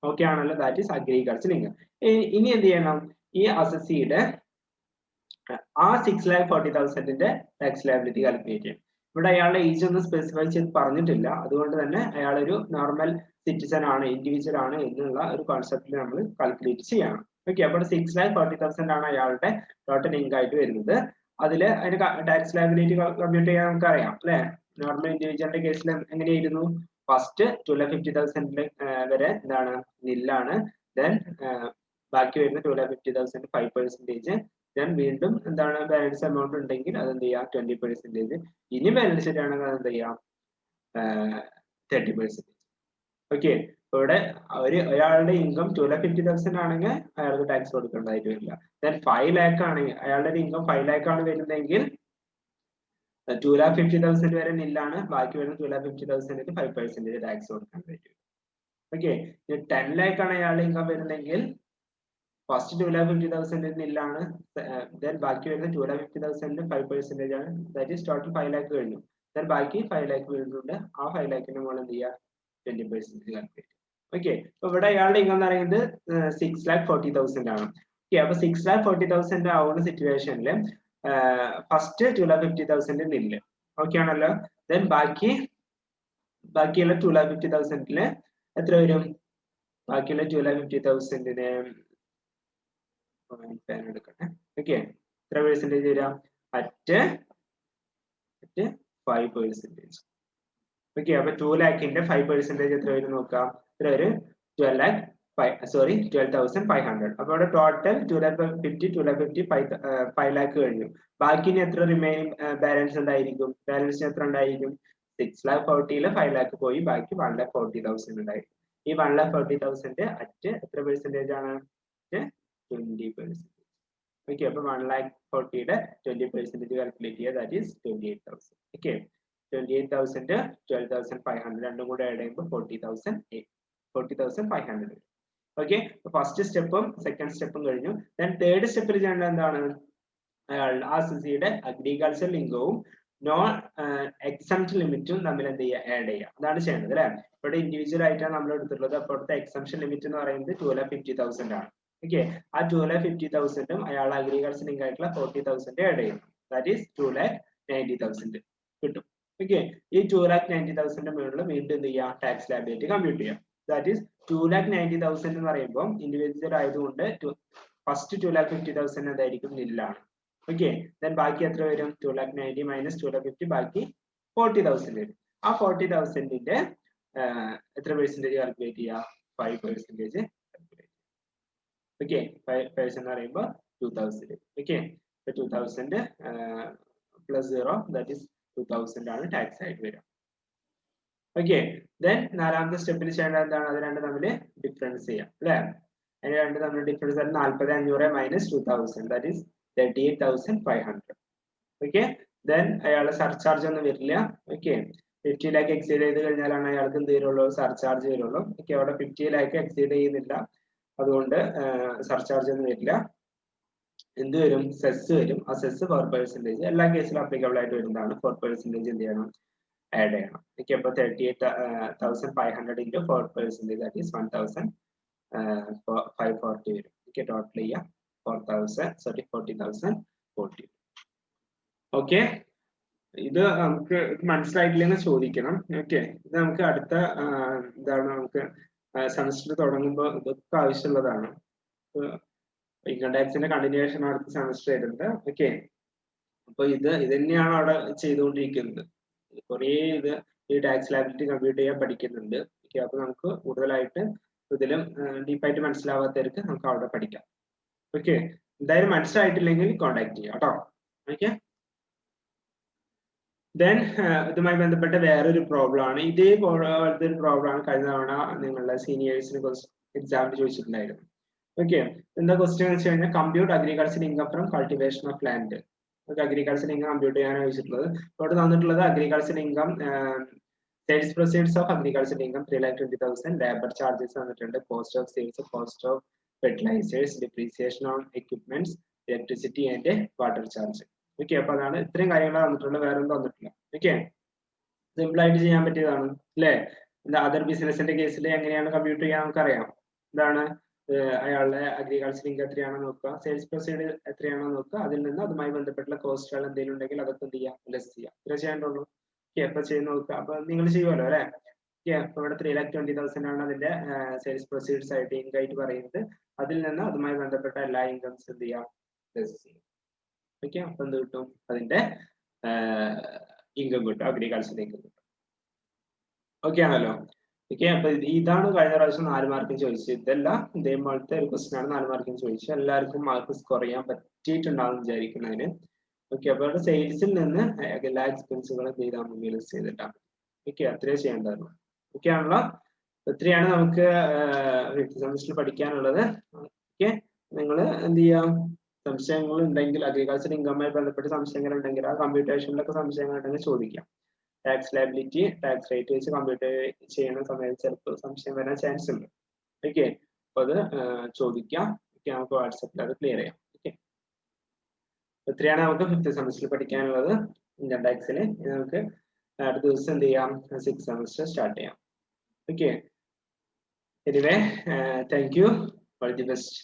ഓക്കെ ആണല്ലോ, ദാറ്റ് ഈസ് അഗ്രികൾച്ചർ ഇൻകം. ഇനി എന്ത് ചെയ്യണം, ഈ അസസിയുടെ ആ 6,40,000 ടാക്സ് ലയബിലിറ്റി കാൽക്കുലേറ്റ് ചെയ്യണം. ഇവിടെ അയാളുടെ ഏജ് ഒന്നും സ്പെസിഫൈ ചെയ്ത് പറഞ്ഞിട്ടില്ല, അതുകൊണ്ട് തന്നെ അയാളൊരു നോർമൽ സിറ്റിസൺ ആണ്, ഇൻഡിവിജ്വൽ ആണ് എന്നുള്ള ഒരു കോൺസെപ്റ്റിൽ നമ്മൾ കാൽക്കുലേറ്റ് ചെയ്യണം. ഓക്കെ, അപ്പോൾ 6,40,000 ആണ് അയാളുടെ ടോട്ടൽ ഇൻകം ആയിട്ട് വരുന്നത്. അതില് അതിന്റെ ടാക്സ് ലയബിലിറ്റി കമ്പ്യൂട്ട് ചെയ്യാൻ നമുക്ക് അറിയാം അല്ലെ. നോർമൽ ഇൻഡിവിജ്വലിന്റെ കേസിൽ എങ്ങനെയായിരുന്നു, ഫസ്റ്റ് 2,50,000 വരെ എന്താണ് നില്ലാണ്. ദെൻ ബാക്കി വരുന്ന 2,50,000 5%. ദെൻ വീണ്ടും എന്താണ് ബാലൻസ് എമൗണ്ട് ഉണ്ടെങ്കിൽ അത് എന്ത് ചെയ്യാം 20%. ഇനി ബാലൻസ് ആണെങ്കിൽ അത് എന്ത് ചെയ്യാം 30%. ഓക്കെ, ഇവിടെ ഒരാളുടെ ഇൻകം 2,50,000 ആണെങ്കിൽ അയാൾക്ക് ടാക്സ് കൊടുക്കേണ്ടതായിട്ട് വരില്ല. ദെൻ 5 lakh ആണെങ്കിൽ അയാളുടെ ഇൻകം 5 lakh ആണ് വരുന്നതെങ്കിൽ 2,50,000 വരെ നില്ലാണ്, ബാക്കി വരുന്ന 2,50,000 5% ടാക്സ് കൊടുക്കേണ്ടതായിട്ട് വരും. ഓക്കെ, 10 lakh ആണ് അയാളുടെ ഇൻകം വരുന്നതെങ്കിൽ ഫസ്റ്റ് 2,50,000 നില്ലാണ്, ദെൻ ബാക്കി വരുന്ന 2,50,000 5% ആണ്. ദാറ്റ് ഈസ് ടോട്ടൽ 5 lakh കഴിഞ്ഞു. ദെൻ ബാക്കി 5 lakh വീണ്ടുണ്ട്. ആ 5 lakhന്റെ മുകളിൽ എന്ത് ചെയ്യുക 20% കാൽക്കുലേറ്റ്. ഓക്കെ, അപ്പൊ ഇവിടെ അയാളുടെ ഇൻകം എന്ന് പറയുന്നത് 6,40,000 ആണ്. ഓക്കെ, അപ്പൊ 6,40,000 ആവുന്ന സിറ്റുവേഷനിൽ ഫസ്റ്റ് 2,50,000 നില്ല്. ഓക്കെ ആണല്ലോ. ദെൻ ബാക്കിയുള്ള 2,50,000 എത്ര വരും, ബാക്കിയുള്ള 2,50,000 എടുക്കട്ടെ. ഓക്കെ, എത്ര പെർസെന്റേജ് വരാം, അറ്റ് 5%. ഓക്കെ, അപ്പൊ 2 lakhന്റെ 5% എത്ര വരും നോക്കാം, എത്ര വരും 12,500. അപ്പൊ അവിടെ ടോട്ടൽ 2,50 5 lakh കഴിഞ്ഞു. ബാക്കി എത്ര റിമൈനിങ് ബാലൻസ് ഉണ്ടായിരിക്കും, ബാലൻസ് എത്ര ഉണ്ടായിരിക്കും, 6,40,000 5 lakh പോയി ബാക്കി 1,40,000 ഉണ്ടായിരിക്കും. ഈ 1,40,000 അറ്റ് എത്ര പെർസെന്റേജ് ആണ്, 20%. ഓക്കെ, അപ്പൊ 1,40,000 20% കാൽക്കുലേറ്റ് ചെയ്യുക, ദാറ്റ് ഈസ് 28,000. ഓക്കെ, 28,000 12,500 രണ്ടും കൂടെ ആഡ് ചെയ്യുമ്പോൾ 40,500 വരും. ഓക്കെ, ഫസ്റ്റ് സ്റ്റെപ്പും സെക്കൻഡ് സ്റ്റെപ്പും കഴിഞ്ഞു. ദെൻ തേർഡ് സ്റ്റെപ്പിൽ ചെയ്യേണ്ടത് എന്താണ്? ആ സിയുടെ അഗ്രികൾച്ചറൽ ഇൻകവും നോൺ എക്സംപ്റ്റ് ലിമിറ്റും തമ്മിൽ എന്ത് ചെയ്യുക? ആഡ് ചെയ്യുക. അതാണ് ചെയ്യേണ്ടത് അല്ലെ. ഇവിടെ ഇൻഡിവിജ്വൽ ആയിട്ടാണ് നമ്മൾ എടുത്തിട്ടുള്ളത്. അപ്പോൾ ഇവിടുത്തെ എക്സംപ്ഷൻ ലിമിറ്റ് എന്ന് പറയുന്നത് 2,50,000 ആണ്. ഓക്കെ, ആ 2,50,000ഉം അയാൾ അഗ്രികൾച്ചർ ലിങ്ക് ആയിട്ടുള്ള 40,000 ആഡ് ചെയ്യുന്നു. ദാറ്റ് ഈസ് 2,90,000 കിട്ടും. ഓക്കെ, ഈ 2,90,000 മുകളിൽ വീണ്ടും എന്ത് ചെയ്യുക? ടാക്സ് ലയബിലിറ്റി കമ്പ്യൂട്ട് ചെയ്യാം. ദാറ്റ് ഈസ് 2,90,000 എന്ന് പറയുമ്പോൾ ഇൻഡിവിജ്വൽ ആയതുകൊണ്ട് ഫസ്റ്റ് 2,50,000 എന്തായിരിക്കും? നില്ലാണ്. ഓക്കെ, ദെൻ ബാക്കി എത്ര വരും? 2,90,000 മൈനസ് 2,50,000 ബാക്കി 40,000 വരും. ആ 40,000ന്റെ എത്ര പെർസെന്റേജ് കാൽക്കുലേറ്റ് ചെയ്യുക? 5% ഓക്കെ, 5% എന്ന് പറയുമ്പോൾ 2,000. ഓക്കെ, 2,000 പ്ലസ് 0 ദാറ്റ് ഈസ് 2,000 ആണ് ടാക്സ് ആയിട്ട് വരിക. ഓക്കെ, ദെൻ നാലാമത്തെ സ്റ്റെപ്പിൽ ചെയ്യേണ്ടത് എന്താണ്? അത് രണ്ട് തമ്മിൽ ഡിഫറൻസ് ചെയ്യാം അല്ലെ. അതിന് രണ്ട് തമ്മിൽ difference 40,500 minus 2,000 that is 38,500. Okay, then അയാൾ സർചാർജ് ഒന്നും വരില്ല. ഓക്കെ, 50 lakh എക്സീഡ് ചെയ്ത് കഴിഞ്ഞാലാണ് അയാൾക്ക് എന്ത് വരുള്ളൂ? സർചാർജ് വരുള്ളൂ. ഓക്കെ, അവിടെ 50 lakh എക്സീഡ് ചെയ്യുന്നില്ല, അതുകൊണ്ട് സർചാർജ് ഒന്നും വരില്ല. എന്ത് വരും? സെസ് വരും. ആ സെസ് 4% എല്ലാ കേസിലും അപ്ലിക്കബിൾ ആയിട്ട് വരുന്നതാണ്. 4% എന്ത് ചെയ്യണം? ആഡ് ചെയ്യണം. ഓക്കെ, അപ്പോൾ 38,500 into 4% ദാറ്റ് ഈസ് 1,540 വരും. ഓക്കെ, ടോട്ടൽ ചെയ്യാം 40,040. ഓക്കെ, ഇത് നമുക്ക് മനസ്സിലായിട്ടില്ലെങ്കിൽ ചോദിക്കണം. ഓക്കെ, ഇത് നമുക്ക് അടുത്ത എന്താണ് നമുക്ക് സെമസ്റ്റർ തുടങ്ങുമ്പോൾ ഇതൊക്കെ ആവശ്യമുള്ളതാണ്. ഇൻകം ടാക്സിന്റെ കണ്ടിന്യൂവേഷൻ അടുത്ത സെമസ്റ്റർ വരുന്നത്. ഓക്കെ, അപ്പൊ ഇത് തന്നെയാണ് അവിടെ ചെയ്തുകൊണ്ടിരിക്കുന്നത്. കുറേ ഇത് ഈ ടാക്സ് ലയബിലിറ്റി കമ്പ്യൂട്ട് ചെയ്യാൻ പഠിക്കുന്നുണ്ട്. ഓക്കെ, അപ്പൊ നമുക്ക് കൂടുതലായിട്ട് ഇതിലും ഡീപ്പായിട്ട് മനസ്സിലാവാത്തവർക്ക് നമുക്ക് അവിടെ പഠിക്കാം. ഓക്കെ, എന്തായാലും മനസ്സിലായിട്ടില്ലെങ്കിൽ കോൺടാക്ട് ചെയ്യാം കേട്ടോ. ഓക്കെ, ദെൻ ഇതുമായി ബന്ധപ്പെട്ട വേറൊരു പ്രോബ്ലം ആണ്. ഇതേപോലത്തെ ഒരു പ്രോബ്ലം ആണ് കഴിഞ്ഞ തവണ നിങ്ങളുടെ സീനിയേഴ്സിന് എക്സാമിന് ചോദിച്ചിട്ടുണ്ടായിരുന്നു. ഓക്കെ, എന്താ ക്വസ്റ്റ്യൻ എന്ന് വെച്ച് കഴിഞ്ഞാൽ compute agriculture income from cultivation of land. Agriculture income compute ചെയ്യാനാണ് ചോദിച്ചിട്ടുള്ളത്. ഇവിടെ തന്നിട്ടുള്ളത് agriculture income sales proceeds of agriculture income 3,20,000, labour charges തന്നിട്ടുണ്ട്, cost of sales, cost of fertilisers, depreciation on equipments, electricity and water charge. Okay, അപ്പൊ അതാണ് ഇത്രയും കാര്യങ്ങൾ തന്നിട്ടുള്ളത്, വേറെ ഒന്നും തന്നിട്ടില്ല. ഓക്കെ, സിമ്പിൾ ആയിട്ട് ചെയ്യാൻ പറ്റിയതാണ് അല്ലേ. എന്താ അതർ ബിസിനസിന്റെ കേസിൽ എങ്ങനെയാണ് കമ്പ്യൂട്ട് ചെയ്യാൻ നമുക്കറിയാം. എന്താണ് അയാളുടെ അഗ്രികൾച്ചർ ഇൻകം എത്രയാണോ നോക്കുക, സെയിൽസ് പ്രൊസീഡ് എത്രയാണോ നോക്കുക, അതിൽ നിന്ന് അതുമായി ബന്ധപ്പെട്ടുള്ള കോസ്റ്റുകൾ എന്തെങ്കിലും ഉണ്ടെങ്കിൽ അതൊക്കെ എന്ത് ചെയ്യാം? ലെസ് ചെയ്യാം. ഇത്ര ചെയ്യാനുള്ളൂ. ഓക്കെ, അപ്പൊ ചെയ്ത് നോക്കുക. അപ്പൊ നിങ്ങൾ ചെയ്യുമല്ലോ അല്ലെ. ഓക്കെ, അപ്പൊ ഇവിടെ 3,20,000 ആണ് അതിന്റെ സെയിൽസ് പ്രൊസീഡ്സ് ആയിട്ട് ഇൻകം ആയിട്ട് പറയുന്നത്. അതിൽ നിന്ന് അതുമായി ബന്ധപ്പെട്ട എല്ലാ ഇൻകംസ് എന്ത് ചെയ്യാം? ലെസ് ചെയ്യാം. ഓക്കെ, അപ്പൊ എന്ത് കിട്ടും? അതിന്റെ ഇൻകം കിട്ടും, അഗ്രികൾച്ചർ ഇൻകം കിട്ടും. ഓക്കെ ആണല്ലോ. ഓക്കെ, അപ്പൊ ഇതാണ് കഴിഞ്ഞ പ്രാവശ്യം 4 മാർക്കിന് ചോദിച്ചത്. ഇതല്ല, ഇതേപോലത്തെ ഒരു ക്വസ്റ്റ്യൻ ആണ് 4 മാർക്കിന് ചോദിച്ചത്. എല്ലാവർക്കും മാർക്ക് സ്കോർ ചെയ്യാൻ പറ്റിയിട്ടുണ്ടാവും വിചാരിക്കുന്നതിന്. ഓക്കെ, അപ്പൊ അവിടെ സെയിൽസിൽ നിന്ന് എല്ലാ എക്സ്പെൻസുകളും എന്ത് ചെയ്താൽ മതി? ലിസ്റ്റ് ചെയ്തിട്ടാണ്. ഓക്കെ, അത്രേ ചെയ്യേണ്ടതാണ്. ഓക്കെ ആണല്ലോ. ഇത്രയാണ് നമുക്ക് ഫിഫ്ത്ത് സെമസ്റ്ററിൽ പഠിക്കാനുള്ളത്. ഓക്കെ, നിങ്ങൾ എന്ത് ചെയ്യാം? സംശയങ്ങൾ ഉണ്ടെങ്കിൽ അഗ്രികൾച്ചർ ഇൻകവുമായി ബന്ധപ്പെട്ട് സംശയങ്ങൾ ഉണ്ടെങ്കിൽ ആ കമ്പ്യൂട്ടേഷനിലൊക്കെ സംശയങ്ങൾ ഉണ്ടെങ്കിൽ ചോദിക്കാം. ടാക്സ് ലയബിലിറ്റി, ടാക്സ് റേറ്റ് വെച്ച് കമ്പ്യൂട്ട് ചെയ്യുന്ന സമയത്ത് ചിലപ്പോൾ സംശയം വരാൻ ചാൻസ് ഉണ്ട്. ഓക്കെ, അപ്പൊ അത് ചോദിക്കാം. ഓക്കെ, നമുക്ക് വാട്സാപ്പിൽ അത് ക്ലിയർ ചെയ്യാം. ഓക്കെ, ഇത്രയാണ് നമുക്ക് ഫിഫ്ത്ത് സെമസ്റ്ററിൽ പഠിക്കാനുള്ളത് ഇൻകം ടാക്സിൽ. നമുക്ക് അടുത്ത ദിവസം എന്ത് ചെയ്യാം? സിക്സ് സെമസ്റ്റർ സ്റ്റാർട്ട് ചെയ്യാം. Okay, anyway thank you, all the best.